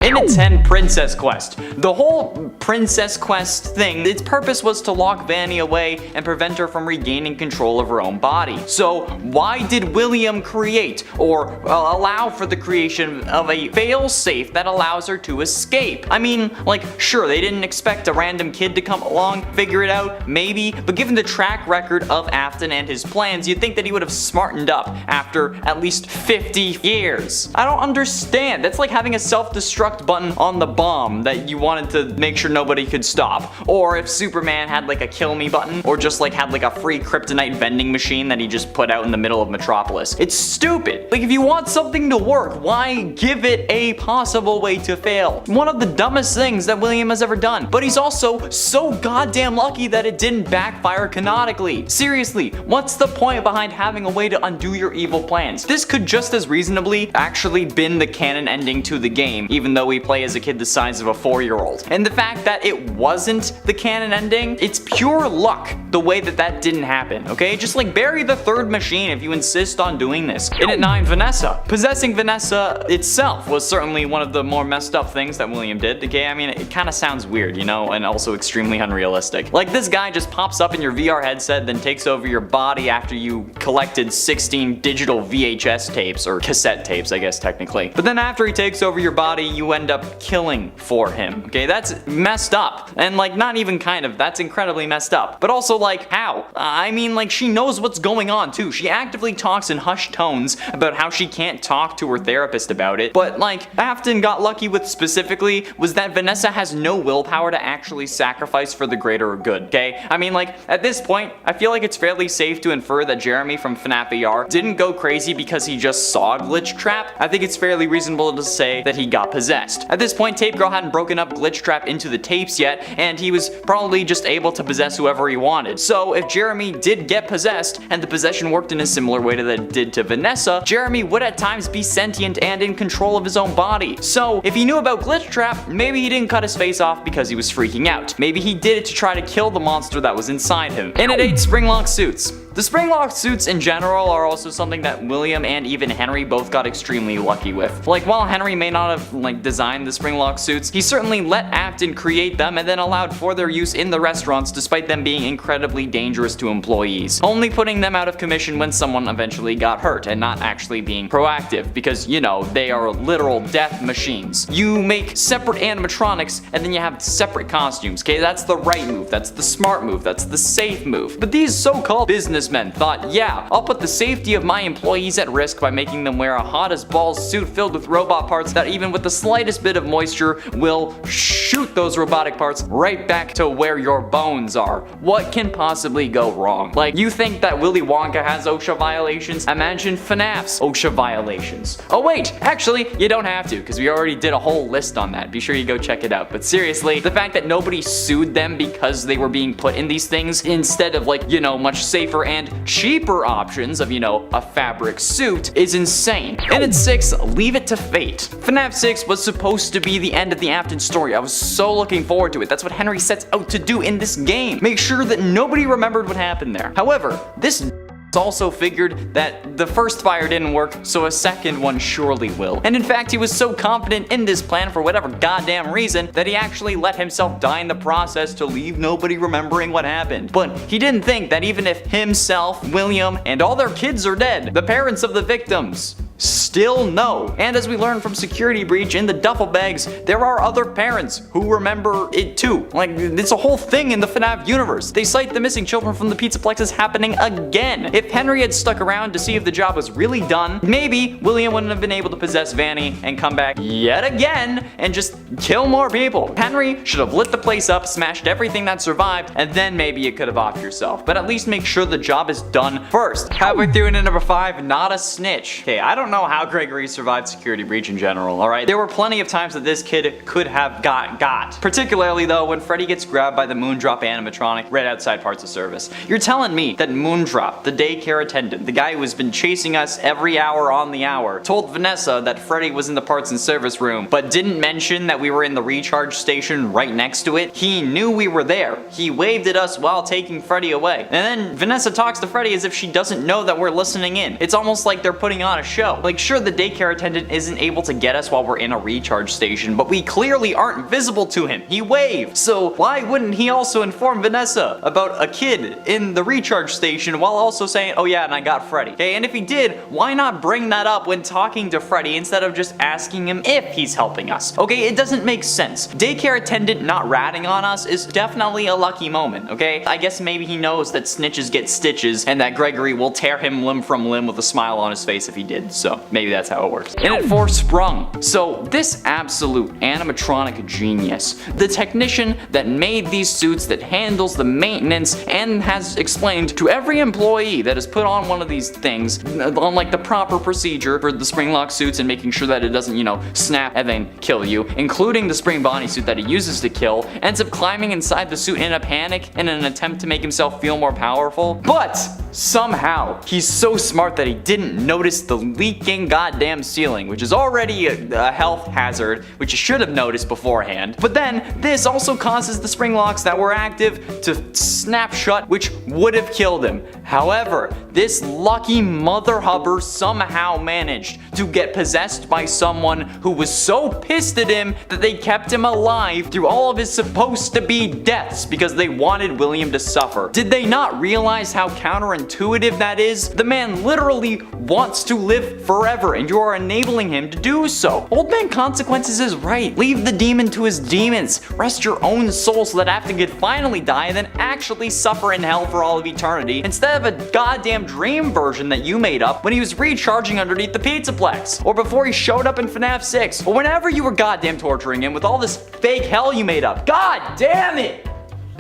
In its 10 Princess Quest. The whole Princess Quest thing, its purpose was to lock Vanny away and prevent her from regaining control of her own body. So why did William create or allow for the creation of a fail-safe that allows her to escape? I mean, like, sure, they didn't expect a random kid to come along, figure it out, maybe, but given the track record of Afton and his plans, you'd think that he would have smartened up after at least 50 years. I don't understand. That's like having a self-destruct button on the bomb that you wanted to make sure nobody could stop. Or if Superman had like a kill me button, or just like had like a free kryptonite vending machine that he just put out in the middle of Metropolis. It's stupid. Like, if you want something to work, why give it a possible way to fail? One of the dumbest things that William has ever done. But he's also so goddamn lucky that it didn't backfire canonically. Seriously, what's the point behind having a way to undo your evil plans? This could just as reasonably actually been the canon ending to the game, even though we play as a kid the size of a 4-year-old. And the fact that it wasn't the canon ending, it's pure luck the way that that didn't happen, okay? Just like bury the third machine if you insist on doing this. In at 9, Vanessa. Possessing Vanessa itself was certainly one of the more messed up things that William did, okay? I mean, it kind of sounds weird, you know, and also extremely unrealistic. Like, this guy just pops up in your VR headset, then takes over your body after you collected 16 digital VHS tapes, or cassette tapes, I guess technically. But then after he takes over your body, you end up killing for him, okay? That's messed up. And like, not even kind of, that's incredibly messed up. But also, like, how? I mean, like, she knows what's going on too. She actively talks in hushed tones about how she can't talk to her therapist about it. But like, Afton got lucky with specifically was that Vanessa has no willpower to actually sacrifice for the greater good, okay? I mean, like, at this point, I feel like it's fairly safe to infer that Jeremy from FNAF AR didn't go crazy because he just saw Glitch Trap. I think it's fairly reasonable to say that he got possessed. At this point, Tape Girl hadn't broken up Glitch Trap into the tapes yet, and he was probably just able to possess whoever he wanted. So if Jeremy did get possessed, and the possession worked in a similar way to that it did to Vanessa, Jeremy would at times be sentient and in control of his own body. So if he knew about Glitch Trap, maybe he didn't cut his face off because he was freaking out. Maybe he did it to try to kill the monster that was inside him. And at 8, Springlock suits. The Springlock suits in general are also something that William and even Henry both got extremely lucky with. Like, while Henry may not have like designed the Springlock suits, he certainly let Afton create them and then allowed for their use in the restaurants despite them being incredibly dangerous to employees, only putting them out of commission when someone eventually got hurt and not actually being proactive because, you know, they are literal death machines. You make separate animatronics and then you have separate costumes, okay? That's the right move, that's the smart move, that's the safe move. But these so-called businessmen thought, yeah, I'll put the safety of my employees at risk by making them wear a hot as balls suit filled with robot parts that even with the slightest bit of moisture will shoot those robotic parts right back to where your bones are. What can possibly go wrong? Like, you think that Willy Wonka has OSHA violations? Imagine FNAF's OSHA violations. Oh wait, actually, you don't have to, because we already did a whole list on that. Be sure you go check it out. But seriously, the fact that nobody sued them because they were being put in these things instead of, like, you know, much safer and cheaper options of, you know, a fabric suit is insane. And at 6, Leave It to Fate. FNAF 6 was supposed to be the end of the Afton story. I was so looking forward to it. That's what Henry sets out to do in this game. Make sure that nobody remembered what happened there. However, this also figured that the first fire didn't work, so a second one surely will. And in fact, he was so confident in this plan for whatever goddamn reason that he actually let himself die in the process to leave nobody remembering what happened. But he didn't think that even if himself, William, and all their kids are dead, the parents of the victims still know. And as we learned from Security Breach in the duffel bags, there are other parents who remember it too. Like, it's a whole thing in the FNAF universe. They cite the missing children from the Pizzaplex as happening again. If Henry had stuck around to see if the job was really done, maybe William wouldn't have been able to possess Vanny and come back yet again and just kill more people. Henry should have lit the place up, smashed everything that survived, and then maybe you could have offed yourself. But at least make sure the job is done first. Halfway through into number 5, Not a Snitch. Okay, I don't know how Gregory survived Security Breach in general, alright? There were plenty of times that this kid could have got. Particularly though when Freddy gets grabbed by the Moondrop animatronic right outside parts of service. You're telling me that Moondrop, the daycare attendant, the guy who has been chasing us every hour on the hour, told Vanessa that Freddy was in the parts and service room, but didn't mention that we were in the recharge station right next to it? He knew we were there. He waved at us while taking Freddy away. And then Vanessa talks to Freddy as if she doesn't know that we're listening in. It's almost like they're putting on a show. out. Like, sure, the daycare attendant isn't able to get us while we're in a recharge station, but we clearly aren't visible to him. He waved. So why wouldn't he also inform Vanessa about a kid in the recharge station while also saying, oh yeah, and I got Freddy? Okay, and if he did, why not bring that up when talking to Freddy instead of just asking him if he's helping us? Okay, it doesn't make sense. Daycare attendant not ratting on us is definitely a lucky moment, okay? I guess maybe he knows that snitches get stitches and that Gregory will tear him limb from limb with a smile on his face if he did, so maybe that's how it works. And at 4 Sprung. So this absolute animatronic genius, the technician that made these suits, that handles the maintenance and has explained to every employee that has put on one of these things on like the proper procedure for the spring lock suits and making sure that it doesn't, you know, snap and then kill you, including the spring body suit that he uses to kill, ends up climbing inside the suit in a panic in an attempt to make himself feel more powerful. But somehow he's so smart that he didn't notice the leaking goddamn ceiling, which is already a health hazard, which you should have noticed beforehand. But then this also causes the spring locks that were active to snap shut, which would have killed him. However, this lucky mother hubber somehow managed to get possessed by someone who was so pissed at him that they kept him alive through all of his supposed to be deaths because they wanted William to suffer. Did they not realize how counterintuitive that is? The man literally wants to live forever and you are enabling him to do so. Old Man Consequences is right. Leave the demon to his demons. Rest your own soul so that after you finally die and then actually suffer in hell for all of eternity instead of a goddamn dream version that you made up when he was recharging underneath the Pizzaplex, or before he showed up in FNAF 6, or whenever you were goddamn torturing him with all this fake hell you made up. God damn it!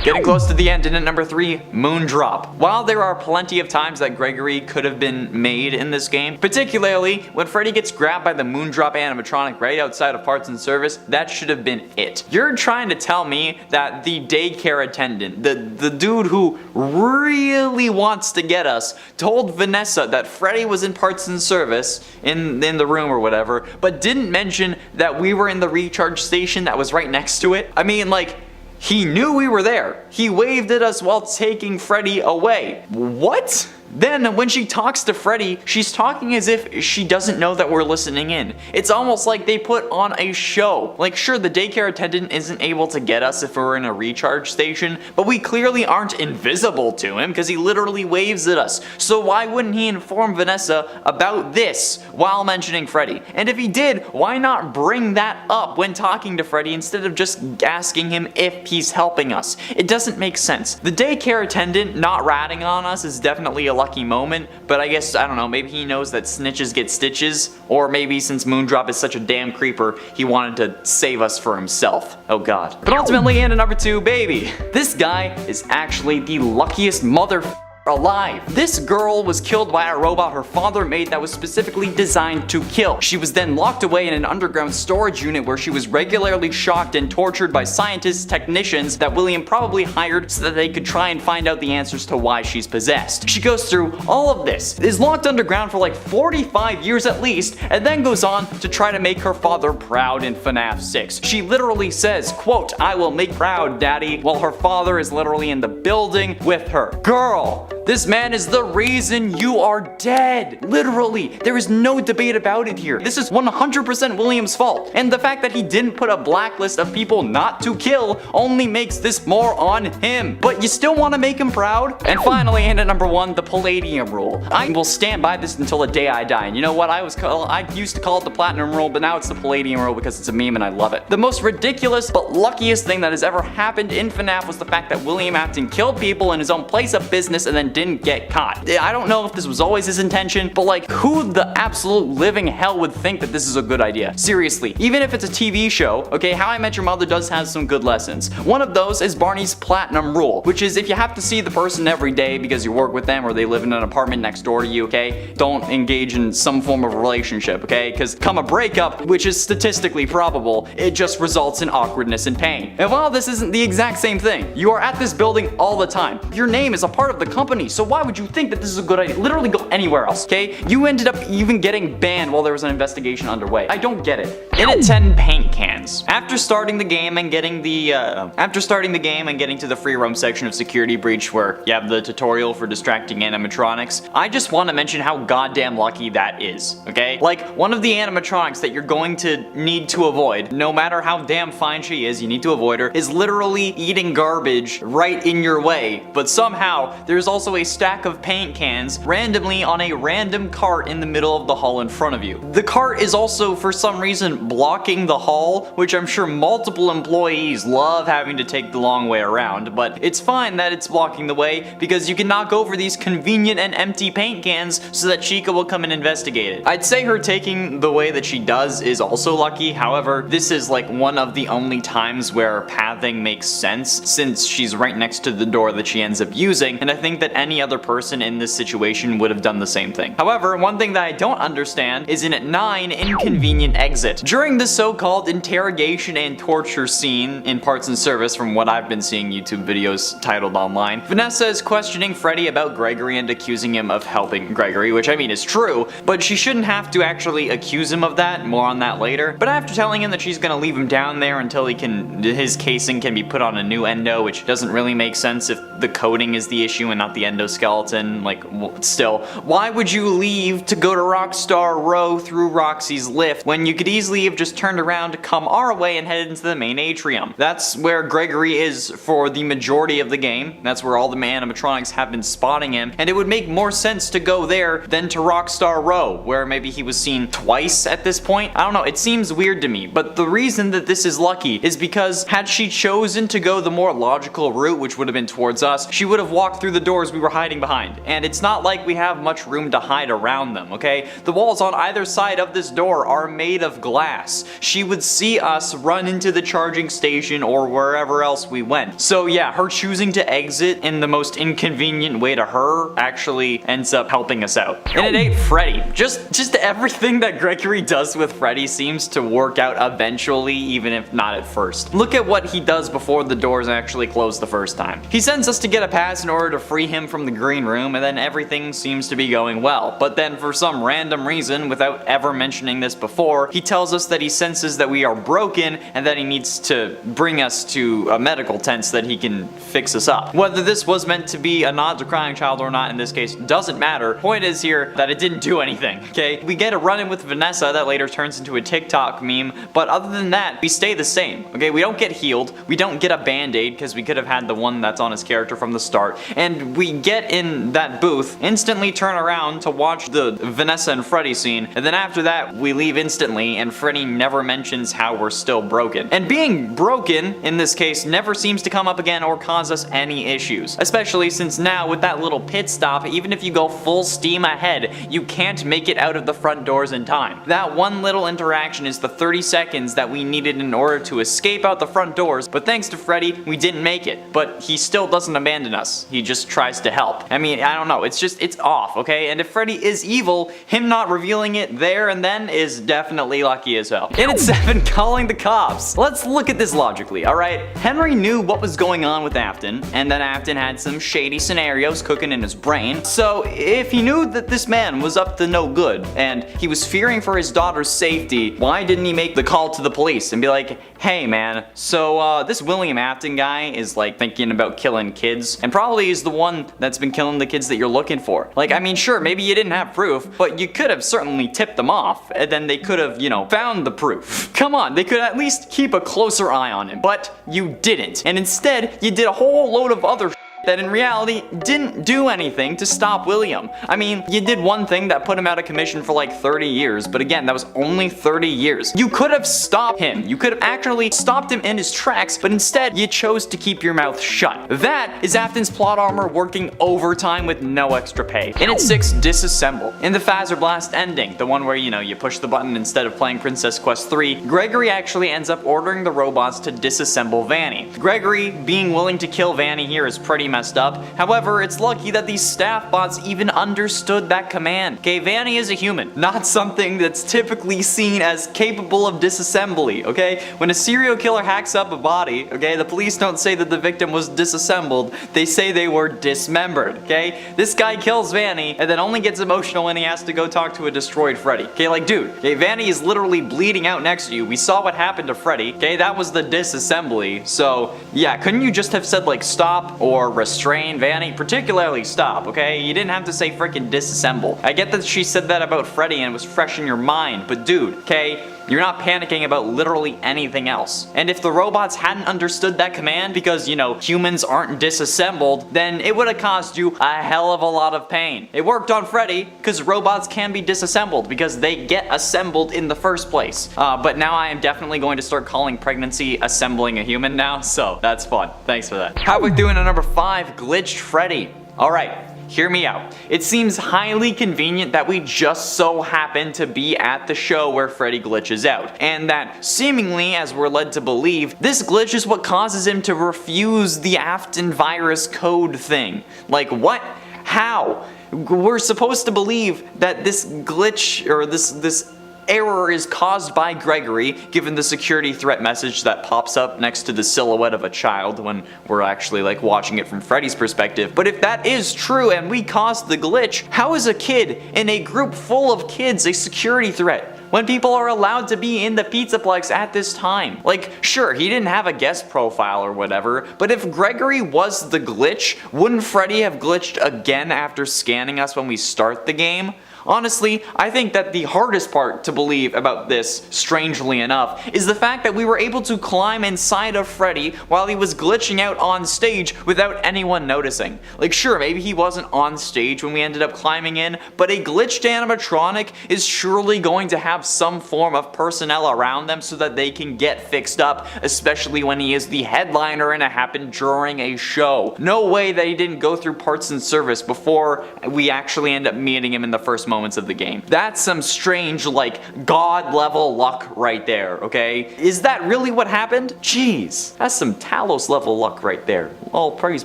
Getting close to the end, and at number 3, Moondrop. While there are plenty of times that Gregory could have been made in this game, particularly when Freddy gets grabbed by the Moondrop animatronic right outside of parts and service, that should have been it. You're trying to tell me that the daycare attendant, the dude who really wants to get us, told Vanessa that Freddy was in parts and service in the room or whatever, but didn't mention that we were in the recharge station that was right next to it? I mean, like, he knew we were there. He waved at us while taking Freddy away. What? Then, when she talks to Freddy, she's talking as if she doesn't know that we're listening in. It's almost like they put on a show. Like, sure, the daycare attendant isn't able to get us if we're in a recharge station, but we clearly aren't invisible to him because he literally waves at us. So why wouldn't he inform Vanessa about this while mentioning Freddy? And if he did, why not bring that up when talking to Freddy instead of just asking him if he's helping us? It doesn't make sense. The daycare attendant not ratting on us is definitely a lucky moment, but I guess, I don't know, maybe he knows that snitches get stitches, or maybe since Moondrop is such a damn creeper, he wanted to save us for himself. Oh god. But ultimately, and at number 2, baby. This guy is actually the luckiest mother alive. This girl was killed by a robot her father made that was specifically designed to kill. She was then locked away in an underground storage unit where she was regularly shocked and tortured by scientists, technicians that William probably hired so that they could try and find out the answers to why she's possessed. She goes through all of this, is locked underground for like 45 years at least, and then goes on to try to make her father proud in FNAF 6. She literally says, quote, "I will make proud, daddy," while her father is literally in the building with her. Girl, this man is the reason you are dead. Literally, there is no debate about it here. This is 100% William's fault. And the fact that he didn't put a blacklist of people not to kill only makes this more on him. But you still want to make him proud? And finally, and at number 1, the Palladium rule. I will stand by this until the day I die. And you know what? I used to call it the Platinum rule, but now it's the Palladium rule because it's a meme and I love it. The most ridiculous but luckiest thing that has ever happened in FNAF was the fact that William Afton killed people in his own place of business and then didn't get caught. I don't know if this was always his intention, but like, who the absolute living hell would think that this is a good idea? Seriously, even if it's a TV show, okay, How I Met Your Mother does have some good lessons. One of those is Barney's Platinum rule, which is if you have to see the person every day because you work with them or they live in an apartment next door to you, okay, don't engage in some form of relationship, okay, because come a breakup, which is statistically probable, it just results in awkwardness and pain. And while this isn't the exact same thing, you are at this building all the time. Your name is a part of the company company, so why would you think that this is a good idea? Literally go anywhere else, okay? You ended up even getting banned while there was an investigation underway. I don't get it. In at 10 paint cans. After starting the game and getting to the free roam section of Security Breach where you have the tutorial for distracting animatronics, I just want to mention how goddamn lucky that is, okay? Like, one of the animatronics that you're going to need to avoid, no matter how damn fine she is, you need to avoid her, is literally eating garbage right in your way. But somehow, there's also a stack of paint cans randomly on a random cart in the middle of the hall in front of you. The cart is also, for some reason, blocking the hall, which I'm sure multiple employees love having to take the long way around, but it's fine that it's blocking the way because you can knock over these convenient and empty paint cans so that Chica will come and investigate it. I'd say her taking the way that she does is also lucky, however, this is like one of the only times where pathing makes sense since she's right next to the door that she ends up using, and I think that any other person in this situation would have done the same thing. However, one thing that I don't understand is in at 9, inconvenient exit. During the so-called interrogation and torture scene in Parts and Service, from what I've been seeing YouTube videos titled online, Vanessa is questioning Freddy about Gregory and accusing him of helping Gregory, which I mean is true, but she shouldn't have to actually accuse him of that, more on that later. But after telling him that she's gonna leave him down there until his casing can be put on a new endo, which doesn't really make sense if the coating is the issue and not the endoskeleton, like, still, why would you leave to go to Rockstar Row through Roxy's lift when you could easily have just turned around to come our way and head into the main atrium? That's where Gregory is for the majority of the game. That's where all the animatronics have been spotting him, and it would make more sense to go there than to Rockstar Row, where maybe he was seen twice at this point. I don't know, it seems weird to me, but the reason that this is lucky is because had she chosen to go the more logical route, which would have been towards us, she would have walked through the doors we were hiding behind, and it's not like we have much room to hide around them, okay? The walls on either side of this door are made of glass. She would see us run into the charging station or wherever else we went. So yeah, her choosing to exit in the most inconvenient way to her actually ends up helping us out. And at 8, Freddy. Just everything that Gregory does with Freddy seems to work out eventually, even if not at first. Look at what he does before the doors actually close the first time. He sends us to get a pass in order to free him from the green room, and then everything seems to be going well. But then for some random reason, without ever mentioning this before, he tells us that he senses that we are broken and that he needs to bring us to a medical tent so that he can fix us up. Whether this was meant to be a nod to Crying Child or not in this case doesn't matter. Point is here that it didn't do anything, okay? We get a run-in with Vanessa that later turns into a TikTok meme, but other than that, we stay the same, okay? We don't get healed, we don't get a band-aid because we could have had the one that's on his character from the start, and we get in that booth, instantly turn around to watch the Vanessa and Freddy scene, and then after that, we leave instantly, and Freddy never mentions how we're still broken. And being broken, in this case, never seems to come up again or cause us any issues. Especially since now, with that little pit stop, even if you go full steam ahead, you can't make it out of the front doors in time. That one little interaction is the 30 seconds that we needed in order to escape out the front doors, but thanks to Freddy, we didn't make it. But he still doesn't abandon us. He just tries to help. I mean, I don't know, it's off, okay? And if Freddy is evil, him not revealing it there and then is definitely lucky as hell. And at 7, calling the cops. Let's look at this logically, alright? Henry knew what was going on with Afton, and that Afton had some shady scenarios cooking in his brain. So if he knew that this man was up to no good, and he was fearing for his daughter's safety, why didn't he make the call to the police and be like, hey man, so this William Afton guy is like thinking about killing kids, and probably is the one that's been killing the kids that you're looking for. Like, I mean, sure, maybe you didn't have proof, but you could have certainly tipped them off, and then they could have, you know, found the proof. Come on, they could at least keep a closer eye on him, but you didn't. And instead, you did a whole load of other that in reality didn't do anything to stop William. I mean, you did one thing that put him out of commission for like 30 years, but again, that was only 30 years. You could have stopped him. You could have actually stopped him in his tracks, but instead you chose to keep your mouth shut. That is Afton's plot armor working overtime with no extra pay. And at 6, disassemble. In the Phaser Blast ending, the one where, you know, you push the button instead of playing Princess Quest 3, Gregory actually ends up ordering the robots to disassemble Vanny. Gregory being willing to kill Vanny here is pretty messed up. However, it's lucky that these staff bots even understood that command. Okay, Vanny is a human, not something that's typically seen as capable of disassembly, okay? When a serial killer hacks up a body, okay, the police don't say that the victim was disassembled, they say they were dismembered, okay? This guy kills Vanny and then only gets emotional when he has to go talk to a destroyed Freddy. Okay, like dude, okay, Vanny is literally bleeding out next to you. We saw what happened to Freddy, okay? That was the disassembly. So, yeah, couldn't you just have said like stop or restrain Vanny? Particularly stop, okay? You didn't have to say freaking disassemble. I get that she said that about Freddy and it was fresh in your mind, but dude, okay? You're not panicking about literally anything else. And if the robots hadn't understood that command because, you know, humans aren't disassembled, then it would have caused you a hell of a lot of pain. It worked on Freddy because robots can be disassembled because they get assembled in the first place. But now I am definitely going to start calling pregnancy assembling a human now, so that's fun. Thanks for that. How about doing a number 5, glitched Freddy? Alright. Hear me out. It seems highly convenient that we just so happen to be at the show where Freddy glitches out, and that seemingly, as we're led to believe, this glitch is what causes him to refuse the Afton virus code thing. Like what? How? We're supposed to believe that this glitch, or this error is caused by Gregory, given the security threat message that pops up next to the silhouette of a child when we're actually like watching it from Freddy's perspective. But if that is true and we caused the glitch, how is a kid in a group full of kids a security threat when people are allowed to be in the Pizzaplex at this time? Like, sure, he didn't have a guest profile or whatever, but if Gregory was the glitch, wouldn't Freddy have glitched again after scanning us when we start the game? Honestly, I think that the hardest part to believe about this, strangely enough, is the fact that we were able to climb inside of Freddy while he was glitching out on stage without anyone noticing. Like sure, maybe he wasn't on stage when we ended up climbing in, but a glitched animatronic is surely going to have some form of personnel around them so that they can get fixed up, especially when he is the headliner and it happened during a show. No way that he didn't go through parts and service before we actually end up meeting him in the first moments of the game. That's some strange, like, god level luck right there, okay? Is that really what happened? Jeez, that's some Talos level luck right there. Oh, praise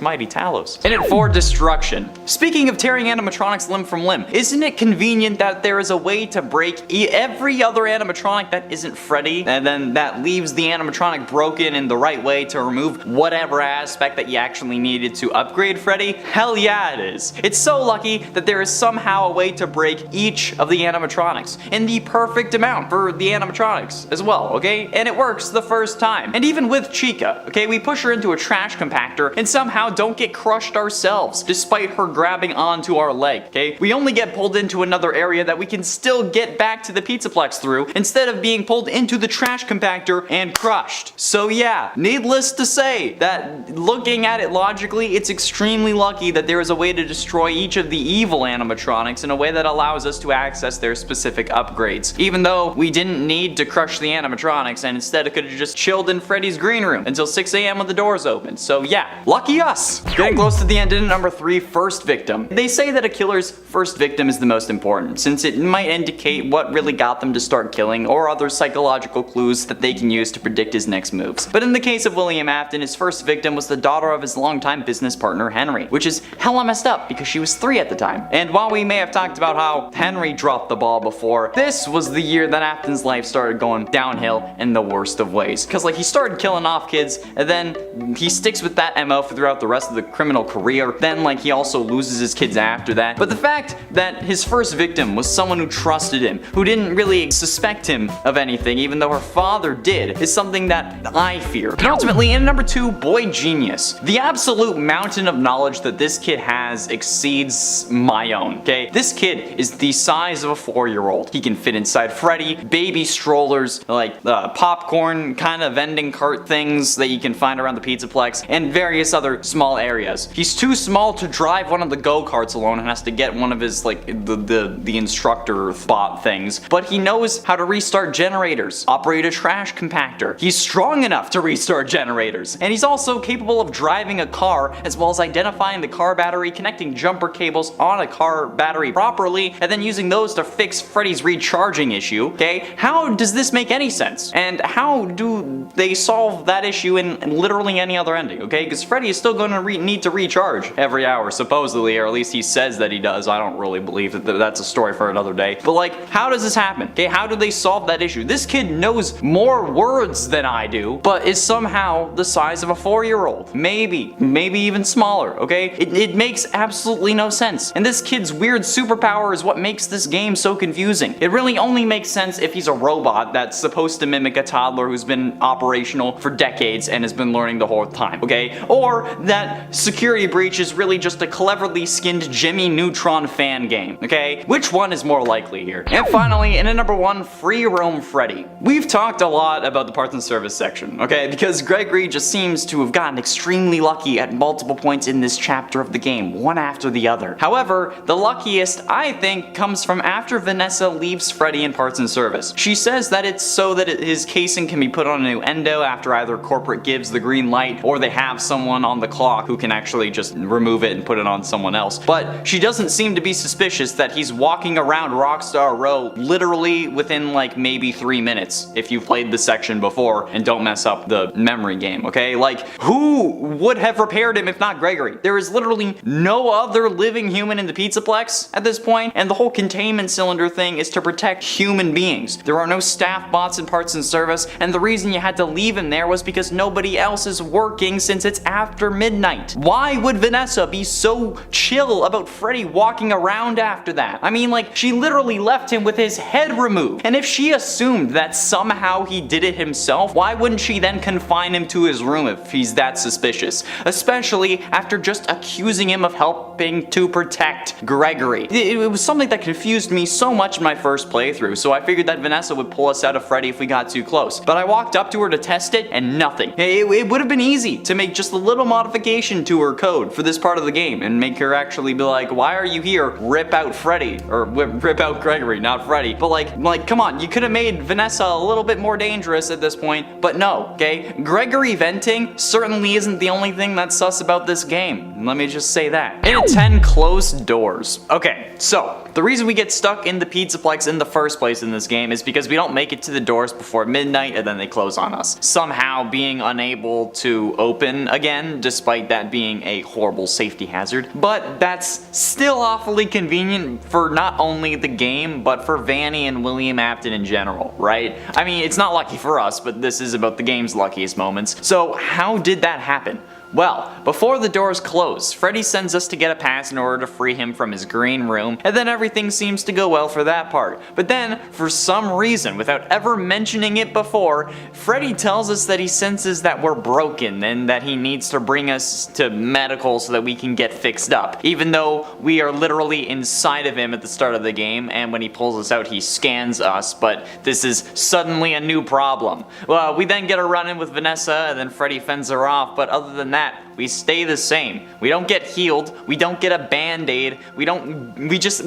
mighty Talos. In it for destruction. Speaking of tearing animatronics limb from limb, isn't it convenient that there is a way to break every other animatronic that isn't Freddy, and then that leaves the animatronic broken in the right way to remove whatever aspect that you actually needed to upgrade Freddy? Hell yeah it is. It's so lucky that there is somehow a way to break each of the animatronics in the perfect amount for the animatronics as well, okay? And it works the first time. And even with Chica, okay, we push her into a trash compactor and somehow don't get crushed ourselves despite her grabbing onto our leg, okay? We only get pulled into another area that we can still get back to the Pizzaplex through instead of being pulled into the trash compactor and crushed. So yeah, needless to say that looking at it logically, it's extremely lucky that there is a way to destroy each of the evil animatronics in a way that allows us to access their specific upgrades. Even though we didn't need to crush the animatronics and instead it could have just chilled in Freddy's green room until 6 AM when the doors opened. So yeah, lucky us! Getting close to the end in number 3, first victim. They say that a killer's first victim is the most important, since it might indicate what really got them to start killing or other psychological clues that they can use to predict his next moves. But in the case of William Afton, his first victim was the daughter of his longtime business partner Henry, which is hella messed up because she was 3 at the time. And while we may have talked about how Henry dropped the ball before, this was the year that Afton's life started going downhill in the worst of ways. Cause like he started killing off kids and then he sticks with that MO throughout the rest of the criminal career. Then like he also loses his kids after that. But the fact that his first victim was someone who trusted him, who didn't really suspect him of anything even though her father did, is something that I fear. And ultimately in number 2, boy genius. The absolute mountain of knowledge that this kid has exceeds my own, okay? This kid is the size of a 4-year-old. He can fit inside Freddy, baby strollers, like popcorn kind of vending cart things that you can find around the Pizzaplex, and various other small areas. He's too small to drive one of the go-karts alone and has to get one of his like the instructor bot things, but he knows how to restart generators, operate a trash compactor. He's strong enough to restart generators, and he's also capable of driving a car as well as identifying the car battery, connecting jumper cables on a car battery properly, and then using those to fix Freddy's recharging issue, okay? How does this make any sense? And how do they solve that issue in literally any other ending, okay? Because Freddy is still going to need to recharge every hour, supposedly, or at least he says that he does. I don't really believe that that's a story for another day. But like, how does this happen? Okay, how do they solve that issue? This kid knows more words than I do, but is somehow the size of a 4-year-old. Maybe even smaller, okay? It makes absolutely no sense. And this kid's weird superpower is what makes this game so confusing. It really only makes sense if he's a robot that's supposed to mimic a toddler who's been operational for decades and has been learning the whole time, okay? Or that Security Breach is really just a cleverly skinned Jimmy Neutron fan game, okay? Which one is more likely here? And finally, in at number 1, Free Roam Freddy. We've talked a lot about the parts and service section, okay? Because Gregory just seems to have gotten extremely lucky at multiple points in this chapter of the game, one after the other. However, the luckiest, I think, comes from after Vanessa leaves Freddy in parts and service. She says that it's so that his casing can be put on a new endo after either corporate gives the green light or they have someone on the clock who can actually just remove it and put it on someone else. But she doesn't seem to be suspicious that he's walking around Rockstar Row literally within like maybe 3 minutes if you've played the section before and don't mess up the memory game, okay? Like, who would have repaired him if not Gregory? There is literally no other living human in the Pizzaplex at this point, and the whole containment cylinder thing is to protect human beings. There are no staff bots in parts and service, and the reason you had to leave him there was because nobody else is working since it's after midnight. Why would Vanessa be so chill about Freddy walking around after that? I mean, like, she literally left him with his head removed, and if she assumed that somehow he did it himself, why wouldn't she then confine him to his room if he's that suspicious? Especially after just accusing him of helping to protect Gregory. It was something that confused me so much in my first playthrough, so I figured that Vanessa would pull us out of Freddy if we got too close. But I walked up to her to test it, and nothing. It would have been easy to make just a little modification to her code for this part of the game and make her actually be like, why are you here? Rip out Freddy. Or rip out Gregory, not Freddy. But like, come on, you could have made Vanessa a little bit more dangerous at this point, but no, okay? Gregory venting certainly isn't the only thing that's sus about this game. Let me just say that. In at 10, closed doors. Okay, so the reason we get stuck in the Pizzaplex in the first place in this game is because we don't make it to the doors before midnight and then they close on us. Somehow being unable to open again, despite that being a horrible safety hazard. But that's still awfully convenient for not only the game, but for Vanny and William Afton in general, right? I mean, it's not lucky for us, but this is about the game's luckiest moments. So how did that happen? Well, before the doors close, Freddy sends us to get a pass in order to free him from his green room, and then everything seems to go well for that part. But then, for some reason, without ever mentioning it before, Freddy tells us that he senses that we're broken and that he needs to bring us to medical so that we can get fixed up. Even though we are literally inside of him at the start of the game, and when he pulls us out he scans us, but this is suddenly a new problem. Well, we then get a run-in with Vanessa, and then Freddy fends her off, but other than that, we stay the same. We don't get healed, we don't get a band-aid, we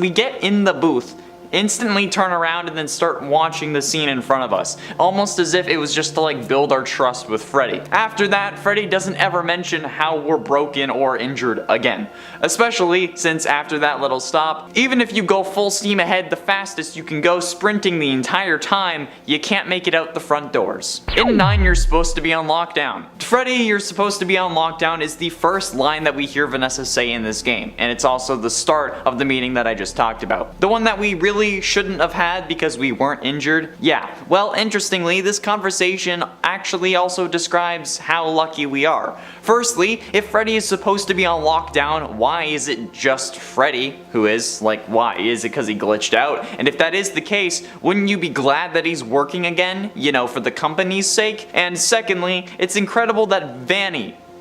get in the booth, instantly turn around and then start watching the scene in front of us, almost as if it was just to like build our trust with Freddy. After that, Freddy doesn't ever mention how we're broken or injured again, especially since after that little stop, even if you go full steam ahead the fastest you can go sprinting the entire time, you can't make it out the front doors. In 9, you're supposed to be on lockdown. Freddy, you're supposed to be on lockdown is the first line that we hear Vanessa say in this game, and it's also the start of the meeting that I just talked about. The one that we really shouldn't have had because we weren't injured? Yeah, well, interestingly, this conversation actually also describes how lucky we are. Firstly, if Freddy is supposed to be on lockdown, why is it just Freddy who is? Like, why? Is it because he glitched out? And if that is the case, wouldn't you be glad that he's working again? You know, for the company's sake? And secondly, it's incredible that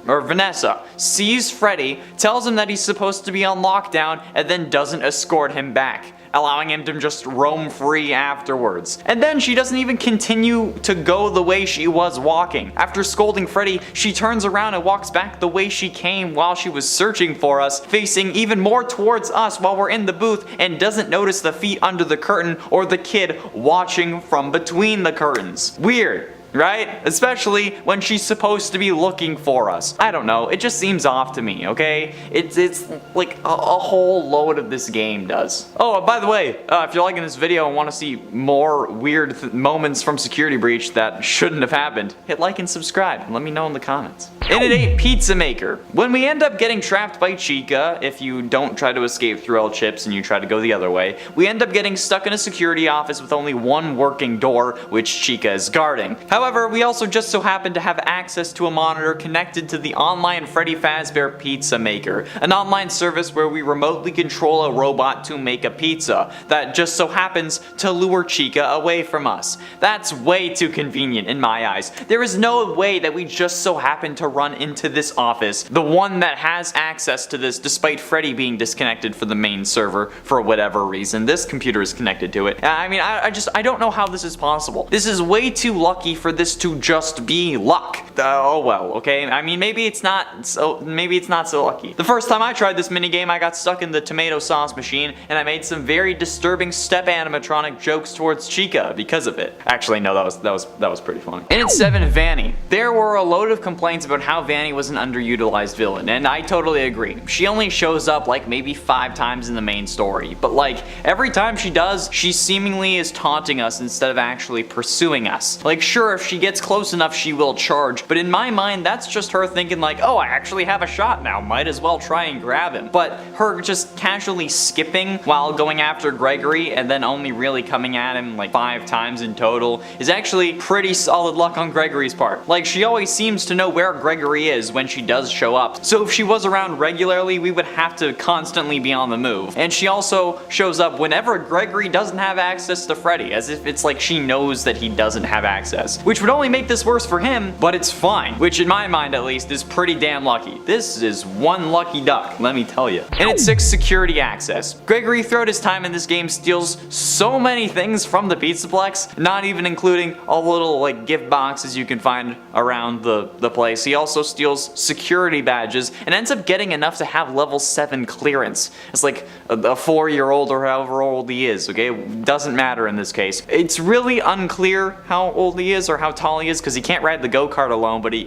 Vanessa sees Freddy, tells him that he's supposed to be on lockdown, and then doesn't escort him back, allowing him to just roam free afterwards. And then she doesn't even continue to go the way she was walking. After scolding Freddy, she turns around and walks back the way she came while she was searching for us, facing even more towards us while we're in the booth, and doesn't notice the feet under the curtain or the kid watching from between the curtains. Weird. right? Especially when she's supposed to be looking for us. I don't know, it just seems off to me, okay? It's like a whole load of this game does. Oh, by the way, if you're liking this video and want to see more weird moments from Security Breach that shouldn't have happened, hit like and subscribe and let me know in the comments. In at 8, Pizza Maker. When we end up getting trapped by Chica, if you don't try to escape through L chips and you try to go the other way, we end up getting stuck in a security office with only one working door, which Chica is guarding. However, we also just so happen to have access to a monitor connected to the online Freddy Fazbear Pizza Maker, an online service where we remotely control a robot to make a pizza that just so happens to lure Chica away from us. That's way too convenient in my eyes. There is no way that we just so happen to run into this office, the one that has access to this despite Freddy being disconnected for the main server for whatever reason. This computer is connected to it. I mean, I don't know how this is possible. This is way too lucky for this to just be luck. Oh well, okay. I mean, maybe it's not so lucky. The first time I tried this minigame, I got stuck in the tomato sauce machine and I made some very disturbing step animatronic jokes towards Chica because of it. Actually, no, that was pretty funny. And at 7, Vanny. There were a load of complaints about how Vanny was an underutilized villain, and I totally agree. She only shows up like maybe 5 times in the main story, but like every time she does, she seemingly is taunting us instead of actually pursuing us. Like sure, if she gets close enough she will charge, but in my mind that's just her thinking like, oh, I actually have a shot now, might as well try and grab him. But her just casually skipping while going after Gregory and then only really coming at him like 5 times in total is actually pretty solid luck on Gregory's part. Like she always seems to know where Gregory is when she does show up, so if she was around regularly we would have to constantly be on the move. And she also shows up whenever Gregory doesn't have access to Freddy, as if it's like she knows that he doesn't have access, which would only make this worse for him, but it's fine, which in my mind at least is pretty damn lucky. This is one lucky duck, let me tell you. And at 6, security access. Gregory throughout his time in this game steals so many things from the Pizzaplex, not even including all the little like gift boxes you can find around the place. He also steals security badges and ends up getting enough to have level 7 clearance. It's like a 4-year-old or however old he is, okay? It doesn't matter in this case. It's really unclear how old he is or how tall he is because he can't ride the go-kart alone, but he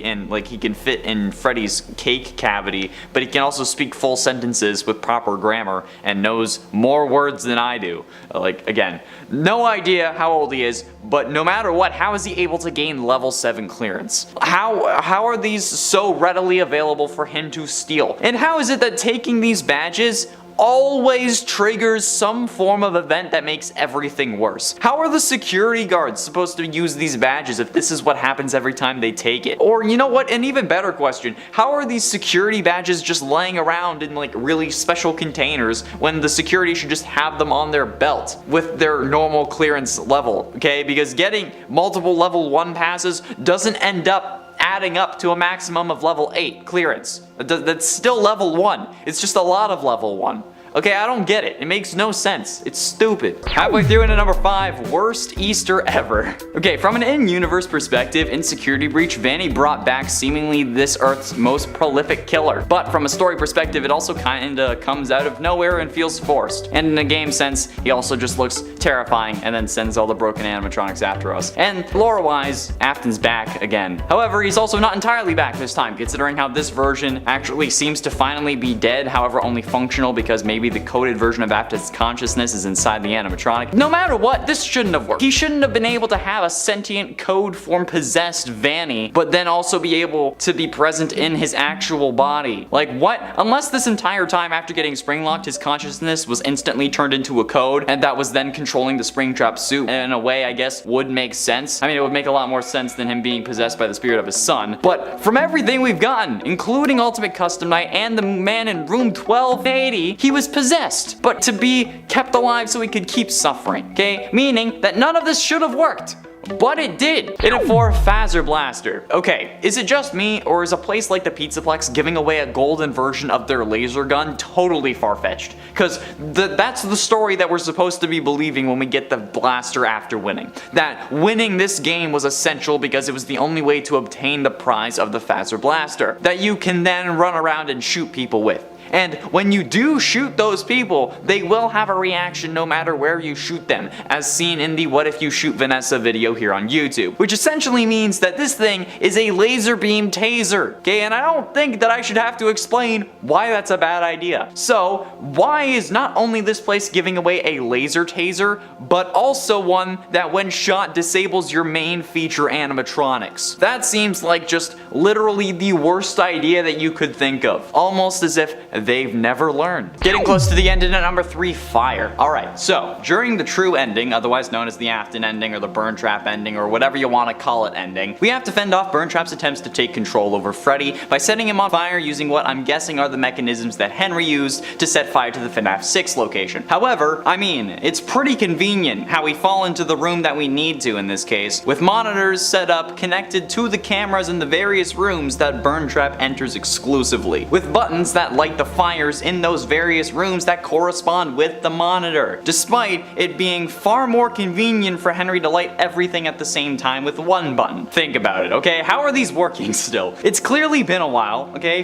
can fit in Freddy's cake cavity, but he can also speak full sentences with proper grammar and knows more words than I do. Like, again, no idea how old he is, but no matter what, how is he able to gain level 7 clearance? How are these so readily available for him to steal? And how is it that taking these badges always triggers some form of event that makes everything worse? How are the security guards supposed to use these badges if this is what happens every time they take it? Or you know what, an even better question, how are these security badges just laying around in like really special containers when the security should just have them on their belt with their normal clearance level, okay? Because getting multiple level 1 passes doesn't end up adding up to a maximum of level 8 clearance. That's still level 1. It's just a lot of level 1. Okay, I don't get it. It makes no sense. It's stupid. Halfway through into number 5, worst Easter ever. Okay, from an in-universe perspective, in Security Breach, Vanny brought back seemingly this Earth's most prolific killer. But from a story perspective, it also kinda comes out of nowhere and feels forced. And in a game sense, he also just looks terrifying and then sends all the broken animatronics after us. And lore-wise, Afton's back again. However, he's also not entirely back this time, considering how this version actually seems to finally be dead, however only functional because maybe the coded version of Afton's consciousness is inside the animatronic. No matter what, this shouldn't have worked. He shouldn't have been able to have a sentient code form possessed Vanny, but then also be able to be present in his actual body. Like what? Unless this entire time after getting spring-locked, his consciousness was instantly turned into a code, and that was then controlling the Springtrap suit. And in a way, I guess, would make sense. I mean, it would make a lot more sense than him being possessed by the spirit of his son. But from everything we've gotten, including Ultimate Custom Night and the man in room 1280, he was possessed, but to be kept alive so he could keep suffering, okay? Meaning that none of this should have worked. But it did. In it for Phaser Blaster. Okay, is it just me, or is a place like the Pizzaplex giving away a golden version of their laser gun totally far-fetched? Because that's the story that we're supposed to be believing when we get the blaster after winning. That winning this game was essential because it was the only way to obtain the prize of the Phaser Blaster that you can then run around and shoot people with. And when you do shoot those people, they will have a reaction no matter where you shoot them, as seen in the What If You Shoot Vanessa video here on YouTube, which essentially means that this thing is a laser beam taser, okay, and I don't think that I should have to explain why that's a bad idea. So why is not only this place giving away a laser taser, but also one that when shot disables your main feature animatronics? That seems like just literally the worst idea that you could think of, almost as if they've never learned. Getting close to the end in at number 3, fire. Alright, so during the true ending, otherwise known as the Afton ending or the Burn Trap ending or whatever you want to call it ending, we have to fend off Burn Trap's attempts to take control over Freddy by setting him on fire using what I'm guessing are the mechanisms that Henry used to set fire to the FNAF 6 location. However, I mean, it's pretty convenient how we fall into the room that we need to in this case, with monitors set up connected to the cameras in the various rooms that Burn Trap enters exclusively, with buttons that light the fires in those various rooms that correspond with the monitor, despite it being far more convenient for Henry to light everything at the same time with one button. Think about it, okay? How are these working still? It's clearly been a while, okay?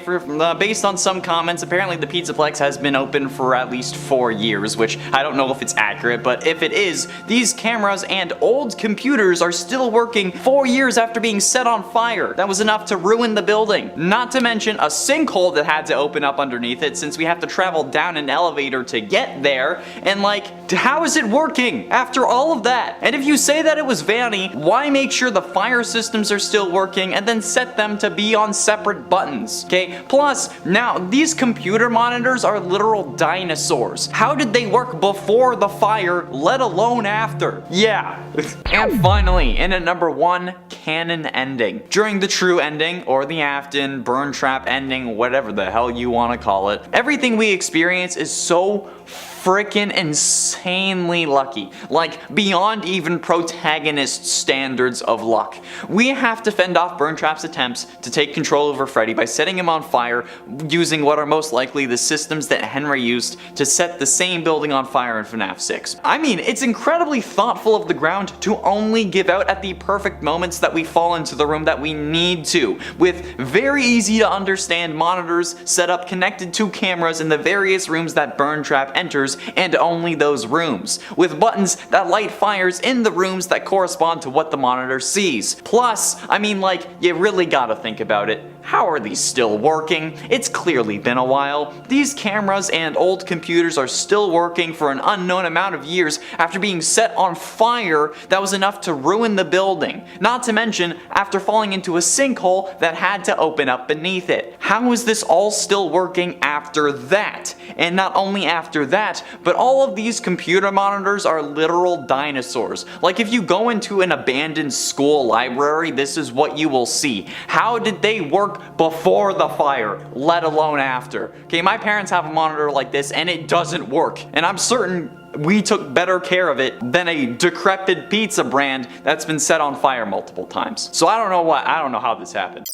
Based on some comments, apparently the Pizzaplex has been open for at least 4 years, which I don't know if it's accurate, but if it is, these cameras and old computers are still working 4 years after being set on fire. That was enough to ruin the building. Not to mention a sinkhole that had to open up underneath it since we have to travel down an elevator to get there, and like, how is it working after all of that? And if you say that it was Vanny, why make sure the fire systems are still working and then set them to be on separate buttons, okay? Plus, now these computer monitors are literal dinosaurs. How did they work before the fire, let alone after? Yeah. And finally, in at number 1, canon ending. During the true ending, or the Afton, Burn Trap ending, whatever the hell you want to call it, everything we experience is so freaking insanely lucky, like beyond even protagonist standards of luck. We have to fend off Burn Trap's attempts to take control over Freddy by setting him on fire using what are most likely the systems that Henry used to set the same building on fire in FNAF 6. I mean, it's incredibly thoughtful of the ground to only give out at the perfect moments that we fall into the room that we need to, with very easy to understand monitors set up connected to cameras in the various rooms that Burn Trap enters, and only those rooms, with buttons that light fires in the rooms that correspond to what the monitor sees. Plus, I mean, like, you really gotta think about it. How are these still working? It's clearly been a while. These cameras and old computers are still working for an unknown amount of years after being set on fire that was enough to ruin the building. Not to mention, after falling into a sinkhole that had to open up beneath it. How is this all still working after that? And not only after that, but all of these computer monitors are literal dinosaurs. Like if you go into an abandoned school library, this is what you will see. How did they work before the fire, let alone after? Okay, my parents have a monitor like this and it doesn't work. And I'm certain we took better care of it than a decrepit pizza brand that's been set on fire multiple times. So I don't know how this happened.